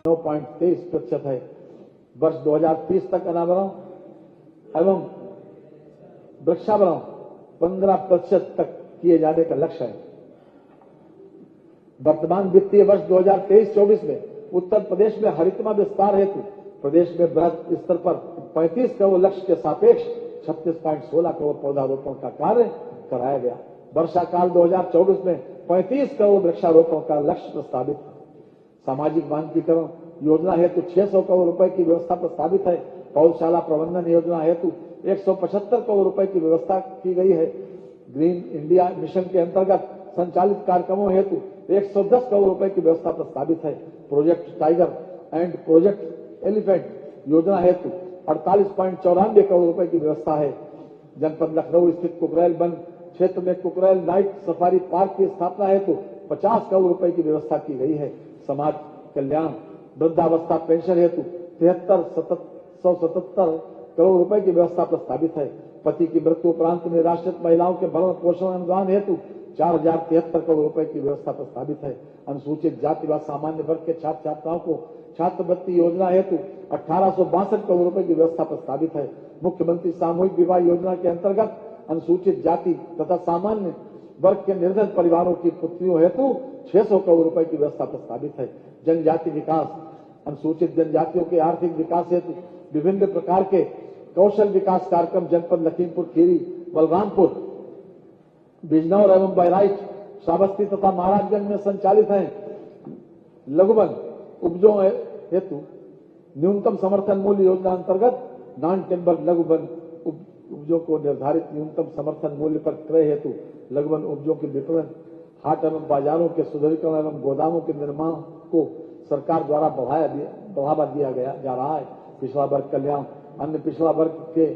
9.23% है। वर्ष 2030 तक अनावरण एवं वृक्षावरण 15% तक किए जाने का लक्ष्य है। वर्तमान वित्तीय वर्ष 2023-24 में उत्तर प्रदेश में हरितमा विस्तार हेतु प्रदेश में बृहद स्तर पर 35 करोड़ लक्ष्य के सापेक्ष 36.16 करोड़ पौधारोपण का कार्य कराया गया। वर्षा काल 2024 में 35 करोड़ वृक्षारोपण का लक्ष्य प्रस्तावित है। सामाजिक मानकीकरण योजना हेतु 600 करोड़ रुपए की व्यवस्था प्रस्तावित है। पौधशाला प्रबंधन योजना हेतु 175 करोड़ रुपए की व्यवस्था की गई है। ग्रीन इंडिया मिशन के अंतर्गत संचालित कार्यक्रमों हेतु 110 करोड़ रुपए की व्यवस्था प्रस्तावित है। Project tiger and project elephant योजना हेतु 48.94 करोड़ रुपए की व्यवस्था है। जनपद लखनऊ स्थित कुकरेल वन क्षेत्र में कुकरेल नाइट सफारी पार्क की स्थापना हेतु 50 करोड़ रुपए की व्यवस्था की गई है। समाज कल्याण वृद्धावस्था पेंशन हेतु 73,777 करोड़ रुपए की व्यवस्था प्रस्तावित है। पति की मृत्यु उपरांत निराश्रित महिलाओं के भरण पोषण अनुदान हेतु 4,073 करोड़ रुपए की व्यवस्था प्रस्तावित है। अनुसूचित जाति व सामान्य वर्ग के छात्र छात्राओं को छात्रवृत्ति योजना हेतु 1862 करोड़ रुपए की व्यवस्था प्रस्तावित है। मुख्यमंत्री सामूहिक विवाह योजना के अंतर्गत अनुसूचित जाति तथा सामान्य वर्ग के निर्धन परिवारों की पुत्रियों हेतु 600 करोड़ रुपए की व्यवस्था प्रस्तावित है। जनजाति विकास अनुसूचित जनजातियों के आर्थिक विकास हेतु विभिन्न प्रकार के कौशल विकास कार्यक्रम जनपद लखीमपुर खीरी, बलरामपुर, बिजनौर एवं बहराइच, श्रावस्ती तथा महाराजगंज में संचालित हैं। लघुवन उपजों हेतु न्यूनतम समर्थन मूल्य योजना अंतर्गत नॉन टिम्बर लघुवन उपजों को निर्धारित न्यूनतम समर्थन मूल्य पर क्रय हेतु लघुवन उपजों के विपणन, हाट एवं बाजारों के सुदृढ़ीकरण एवं गोदामों के निर्माण को सरकार द्वारा बढ़ावा दिया जा रहा है। पिछड़ा वर्ग कल्याण अन्य पिछड़ा वर्ग के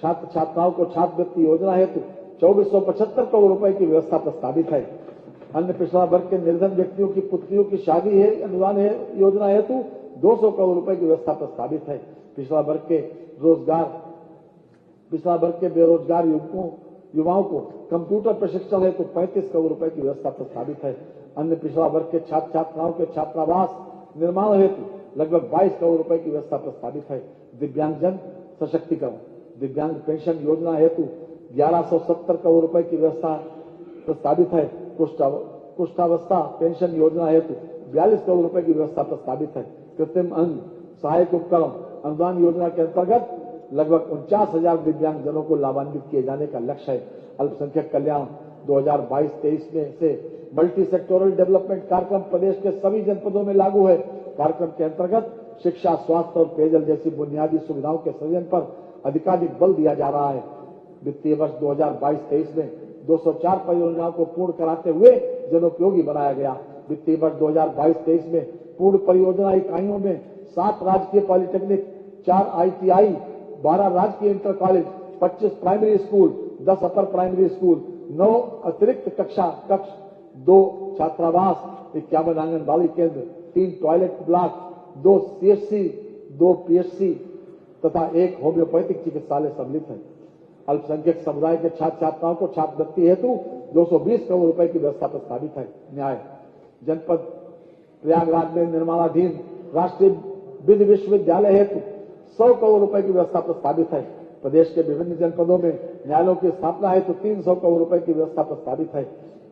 छात्र छात्राओं को छात्रवृत्ति योजना हेतु 2475 करोड़ रुपए की व्यवस्था प्रस्तावित है। अन्य पिछड़ा वर्ग के निर्धन व्यक्तियों की पुत्रियों की शादी है अनुदान योजना हेतु 200 करोड़ रुपए की व्यवस्था प्रस्तावित है। पिछड़ा वर्ग के बेरोजगार युवाओं को कंप्यूटर प्रशिक्षण हेतु 35 करोड़ रुपए की व्यवस्था प्रस्तावित है। अन्य पिछड़ा वर्ग के छात्र छात्राओं के छात्रावास निर्माण हेतु लगभग 22 करोड़ रुपए की व्यवस्था प्रस्तावित है। दिव्यांगजन सशक्तिकरण दिव्यांग पेंशन योजना हेतु 1170 करोड़ रुपए की व्यवस्था प्रस्तावित है। कुष्ठावस्था पेंशन योजना हेतु 42 करोड़ रुपए की व्यवस्था प्रस्तावित है। कृत्रिम अंग सहायक उपकरण अनुदान योजना के अंतर्गत लगभग 49,000 दिव्यांगजनों को लाभान्वित किए जाने का लक्ष्य है। अल्पसंख्यक कल्याण 2022-23 में से मल्टी सेक्टोरल डेवलपमेंट कार्यक्रम प्रदेश के सभी जनपदों में लागू है। कार्यक्रम के अंतर्गत शिक्षा, स्वास्थ्य और पेयजल जैसी बुनियादी सुविधाओं के सृजन पर अधिकाधिक बल दिया जा रहा है। वित्तीय वर्ष 2022-23 में 204 परियोजनाओं को पूर्ण कराते हुए जनोपयोगी बनाया गया। वित्तीय वर्ष 2022-23 में पूर्ण परियोजना इकाइयों में 7 राजकीय पॉलिटेक्निक, 4 ITI, 12 राजकीय inter college, 25 primary school, 10 upper primary school, 9 अतिरिक्त कक्ष, 2 छात्रावास, 51 आंगनबाड़ी केंद्र, 3 टॉयलेट ब्लॉक, 2 CHC, 2 PHC तथा 1 होम्योपैथिक चिकित्सालय सम्मिलित है। अल्पसंख्यक समुदाय के छात्र छात्राओं को छात्रवृत्ति हेतु 220 करोड़ रुपए की व्यवस्था प्रस्तावित है। न्याय जनपद प्रयागराज में निर्माणाधीन राष्ट्रीय विधि विश्वविद्यालय हेतु 100 करोड़ रुपए की व्यवस्था प्रस्तावित है। प्रदेश के विभिन्न जनपदों में न्यायालयों की स्थापना हेतु 300 करोड़ रुपए की व्यवस्था प्रस्तावित है।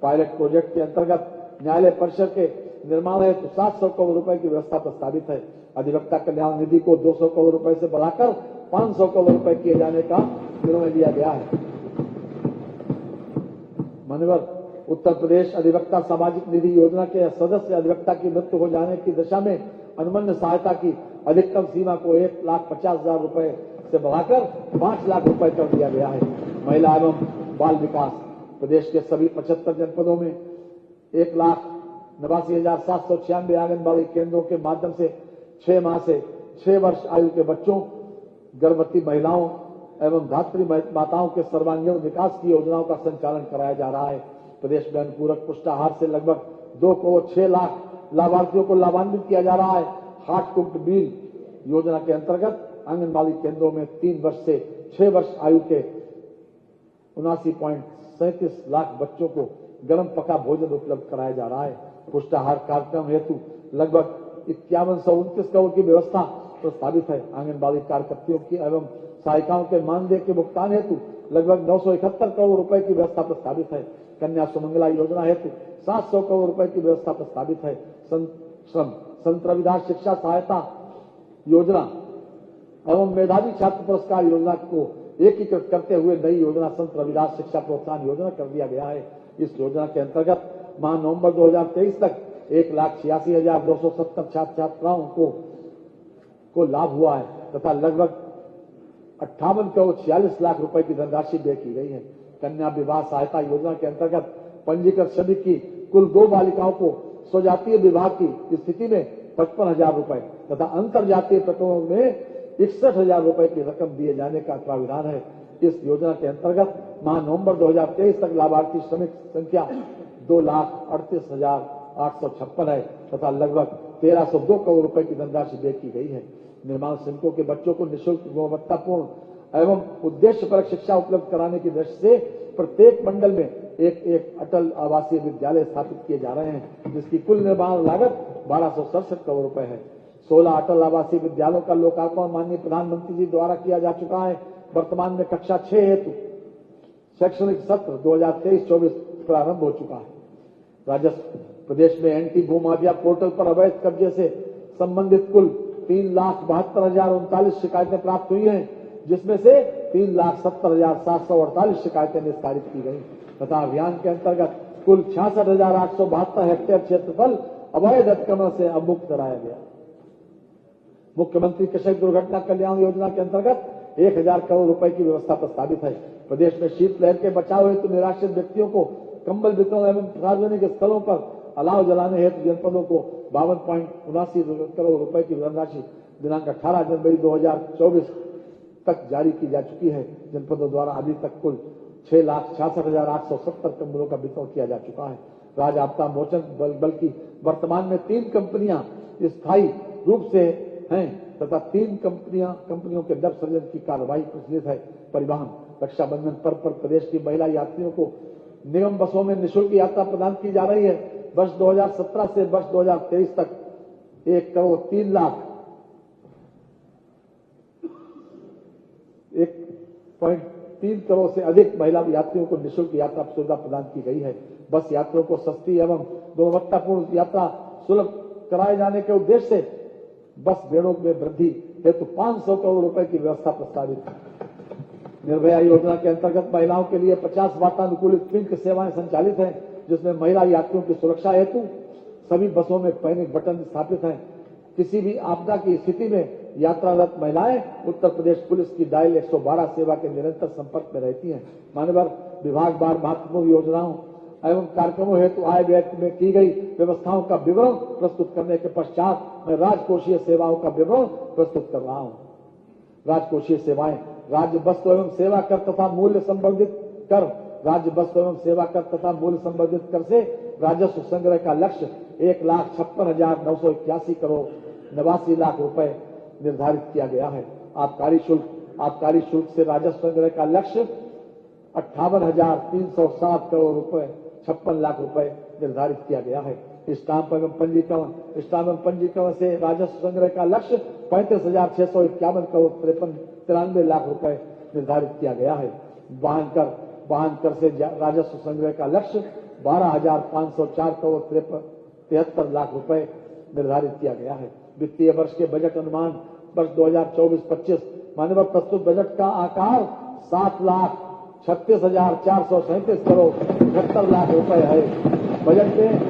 पायलट प्रोजेक्ट के अंतर्गत न्यायालय परिसर के निर्माण हेतु 700 करोड़ रुपए की व्यवस्था प्रस्तावित है। अधिवक्ता कल्याण निधि को 200 करोड़ रुपए से बढ़ाकर 500 करोड़ रुपए किए जाने का निर्णय लिया गया है। मान्यवर उत्तर प्रदेश अधिवक्ता सामाजिक निधि योजना के सदस्य अधिवक्ता की मृत्यु हो जाने की दशा में अनुमन्य सहायता की अधिकतम सीमा को 1,50,000 रुपए से बढ़ाकर 5 लाख रुपए कर दिया गया है। महिला एवं बाल विकास प्रदेश के सभी 75 जनपदों में 1,89,796 आंगनबाड़ी केंद्रों के माध्यम से 6 माह से 6 वर्ष आयु के बच्चों, गर्भवती महिलाओं एवं धात्री माताओं के सर्वांगीण विकास की योजनाओं का संचालन कराया जा रहा है। प्रदेश में अनुपूरक पुष्टाहार से लगभग 2 करोड़ 6 लाख लाभार्थियों को लाभान्वित किया जा रहा है। हार्ट कुक्ड मील योजना के अंतर्गत आंगनबाड़ी केंद्रों में 3 वर्ष से 6 वर्ष आयु के 79.37 लाख बच्चों को गर्म पका भोजन उपलब्ध कराया जा रहा है। पुष्टाहार कार्यक्रम हेतु लगभग 5129 करोड़ की व्यवस्था प्रस्तावित है। आंगनबाड़ी कार्यकर्तियों की एवं सहायिकाओं के मानदेय के भुगतान हेतु लगभग 971 करोड़ रुपए की व्यवस्था प्रस्तावित है। कन्या सुमंगला योजना हेतु 700 करोड़ रुपए की व्यवस्था प्रस्तावित है। संत रविदास शिक्षा सहायता योजना एवं मेधावी छात्र पुरस्कार योजना को एकीकृत करते हुए नई योजना संत रविदास शिक्षा प्रोत्साहन योजना कर दिया गया है। इस योजना के अंतर्गत माह नवंबर 2023 तक 1,86,270 छात्र छात्राओं को लाभ हुआ है तथा लगभग 58 करोड़ 46 लाख रुपए की धनराशि व्यय की गई है। कन्या विवाह सहायता योजना के अंतर्गत पंजीकृत सभी की कुल 2 बालिकाओं को स्वजातीय विवाह की स्थिति में 55,000 रुपए तथा अंतर जातीय प्रकरणों में 61,000 रुपए की रकम दिए जाने का प्राविधान है। इस योजना के अंतर्गत माह नवंबर 2023 तक लाभार्थी श्रमिक संख्या 2,38,856 है तथा लगभग 1,302 करोड़ रुपए की धनराशि व्यय की गई है। निर्माण श्रमिकों के बच्चों को निःशुल्क गुणवत्तापूर्ण एवं उद्देश्यपरक शिक्षा उपलब्ध कराने की दृष्टि से प्रत्येक मंडल में एक अटल आवासीय विद्यालय स्थापित किए जा रहे हैं, जिसकी कुल निर्माण लागत 1267 करोड़ रुपए है। 16 अटल आवासीय विद्यालयों का लोकार्पण माननीय प्रधानमंत्री जी द्वारा किया जा चुका है। वर्तमान में कक्षा 6 हेतु शैक्षणिक सत्र 2023-24 प्रारंभ हो चुका है। राजस्व प्रदेश में एंटी भूमाफिया पोर्टल पर अवैध कब्जे से संबंधित कुल 3,72,039 शिकायतें प्राप्त हुई हैं, जिसमें से 3,70,748 शिकायतें निस्तारित की गई तथा अभियान के अंतर्गत कुल 66,872 हेक्टेयर क्षेत्रफल अवैध अतिक्रमण से अवमुक्त कराया गया। मुख्यमंत्री कृषक दुर्घटना कल्याण योजना के अंतर्गत 1,000 करोड़ रुपए की व्यवस्था प्रस्तावित है। प्रदेश में शीतलहर के बचाव हेतु निराश्रित व्यक्तियों को कंबल वितरण एवं सार्वजनिक स्थलों पर अलाव जलाने हेतु जनपदों को 52.79 करोड़ रुपए की धनराशि दिनांक 18 जनवरी 2024 तक जारी की जा चुकी है। जनपदों द्वारा अभी तक कुल 6,66,870 कंबलों का वितरण किया जा चुका है। राज्य आपदा मोचन बल की वर्तमान में 3 कंपनियां स्थायी रूप से हैं तथा 3 कंपनियों के नव सृजन की कार्रवाई प्रचलित है। परिवहन रक्षाबंधन पर्व पर प्रदेश की महिला यात्रियों को निगम बसों में निःशुल्क यात्रा प्रदान की जा रही है। वर्ष 2017 से वर्ष 2023 तक 1,03 करोड़ से अधिक महिला यात्रियों को निःशुल्क यात्रा सुविधा प्रदान की गई है। बस यात्रियों को सस्ती एवं गुणवत्तापूर्ण यात्रा सुलभ कराए जाने के उद्देश्य से बस बेड़ों में वृद्धि हेतु 500 करोड़ रुपए की व्यवस्था प्रस्तावित है। निर्भया योजना के अंतर्गत महिलाओं के लिए 50 वातानुकूलित पिंक सेवाएं संचालित हैं, जिसमें महिला यात्रियों की सुरक्षा हेतु सभी बसों में पैनिक बटन स्थापित हैं। किसी भी आपदा की स्थिति में यात्रारत महिलाएं उत्तर प्रदेश पुलिस की डायल 112 सेवा के निरंतर संपर्क में रहती हैं। मान्यवर विभाग बार महत्वपूर्ण योजनाओं एवं कार्यक्रमों हेतु आय व्यय में की गई व्यवस्थाओं का विवरण प्रस्तुत करने के पश्चात मैं राजकोषीय सेवाओं का विवरण प्रस्तुत कर रहा हूं। राजकोषीय सेवाएं राज्य वस्तु एवं सेवा कर तथा मूल्य संवर्धित कर। राज्य वस्तु एवं सेवा कर तथा मूल्य संवर्धित कर से राजस्व संग्रह का लक्ष्य 1,56,981 करोड़ 89 लाख रुपए निर्धारित किया गया है। आबकारी शुल्क से राजस्व संग्रह का लक्ष्य 58,307 करोड़ रुपए 56 लाख रुपए निर्धारित किया गया है। स्टाम्प एवं पंजीकरण से राजस्व संग्रह का लक्ष्य 35,651 करोड़ 93 लाख रुपए निर्धारित किया गया है। वाहन कर से राजस्व संग्रह का लक्ष्य 12,504 करोड़ 73 लाख रुपए निर्धारित किया गया है। वित्तीय वर्ष के बजट अनुमान वर्ष 2024-25 मानव प्रस्तुत बजट का आकार 7,36,437 करोड़ 73 लाख रुपए है। बजट में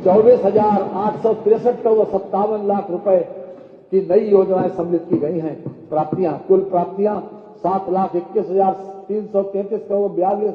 24,863 करोड़ 57 लाख रुपए की नई योजनाएं सम्मिलित की गई हैं। कुल प्राप्तियां 7,21,333 करोड़ 42